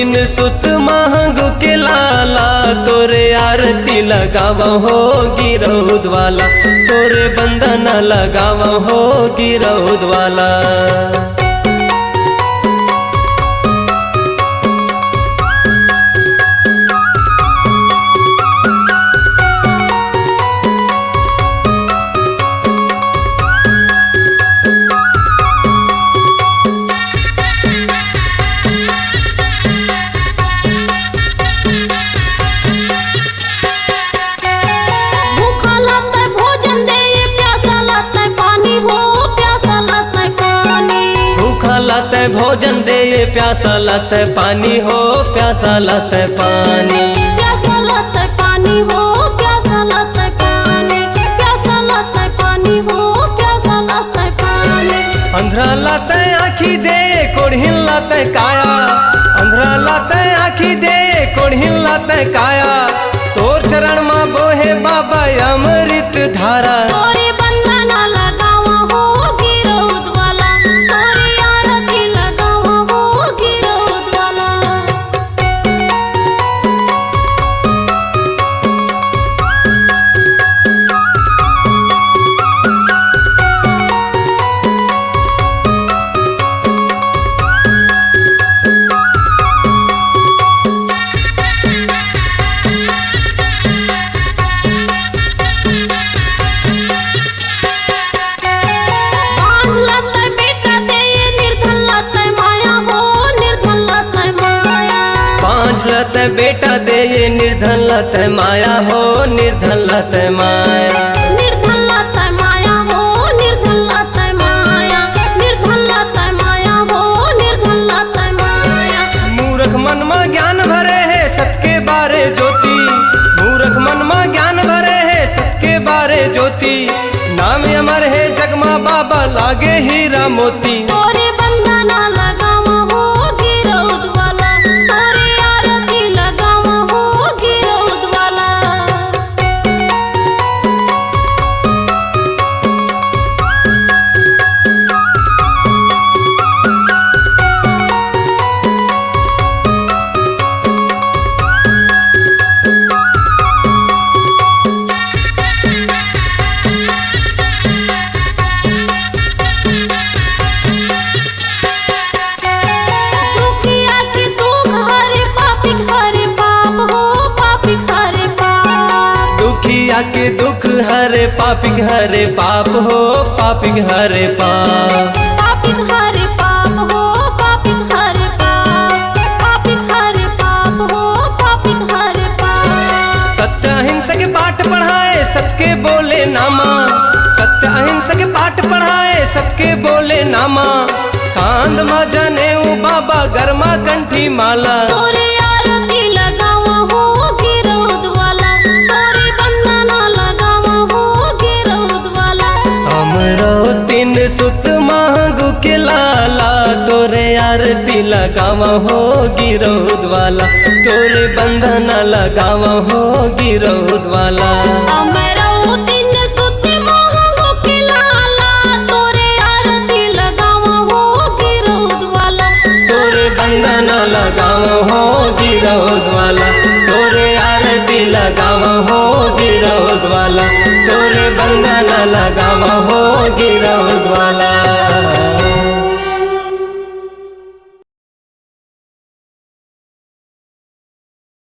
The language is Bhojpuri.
तीन सुत महंग के लाला, तोरे आरती लगावा हो गिरौद वाला, तोरे बंदन लगावा हो गिरौद वाला। लाते भोजन दे ये प्यासा लाते पानी हो, प्यासा लाते पानी, प्यासा लाते पानी हो, प्यासा लाते पानी, प्यासा लाते पानी हो, प्यासा लाते पानी। अंधरा लाते आँखी दे कोढ़िन लाते काया, अंधरा लाते आँखी दे कोढ़िन लाते काया, तोर चरण माँ बोहे बाबा अमृत धारा। तोरे बंदन लगावा हो गिरौद वाला, तोरे आरती लगावा हो गिरौद वाला। लते बेटा दे ये निर्धन लते माया हो, निर्धन लते माया, निर्धन लते माया हो, निर्धन लते माया, निर्धन लते माया हो, निर्धन लते माया। मूर्ख मन में ज्ञान भरे है सत्य बारे ज्योति, मूर्ख मन में ज्ञान भरे है सत्य बारे ज्योति, नाम अमर है जगमा बाबा लागे हीरा मोती। तोरे बंदन लगावा हो गिरौद वाला, तोरे आरती लगावा हो गिरौद वाला। दुखिया के दुख हरे पापी हरे पाप हो, पापी हरे पाप, पापी हरे पाप हो, पापी हरे पाप, पापी हरे पाप हो, पापी हरे पाप। सत्य अहिंसा के पाठ पढ़ाए सत्य के बोले नामा, सत्य अहिंसा के पाठ पढ़ाए सत्य के बोले नामा, कांद मा जने बाबा गरमा कंठी माला। तोरे आरती लगावा हो गिरौद वाला, तोरे बंदन लगावा हो गिरौद वाला। हमरो तीन सुत महंगू के लाला, तोरे आरती लगावा हो गिरौद वाला, तोरे बंधन लगावा हो गिरौद वाला। हमरो तीन सुत महंगू के लाला, तोरे आरती लगावा हो गिरौद वाला, तोरे बंधन लगावा हो गिरौद वाला, तोरे आरती लगावा हो गिरौद वाला, तोरे बंधन लगावा हो गिरौद वाला।